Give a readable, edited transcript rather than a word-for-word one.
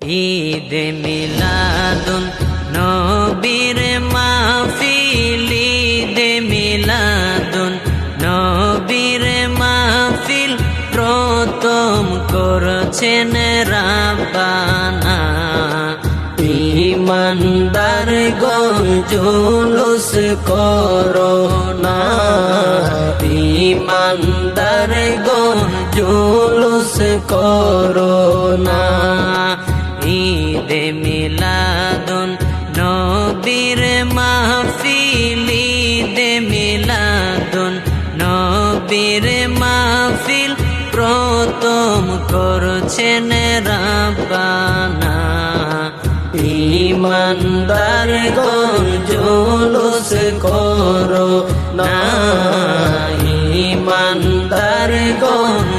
ঈদে মিলাদুন নবীর মাহফিল, ঈদে মিলাদুন নবীর মাহফিল প্রথম করছেন রাব্বানা। ঈমানদার গণ জুলুস করো না, ঈমানদার গণ জুলুস করো না। ঈদে মিলাদুন নবীর মাহফিল, ঈদে মিলাদুন নবীর মাহফিল প্রথম করছেন রাব্বানা। ঈমানদার গণ জুলুস করো না, ঈমানদার গণ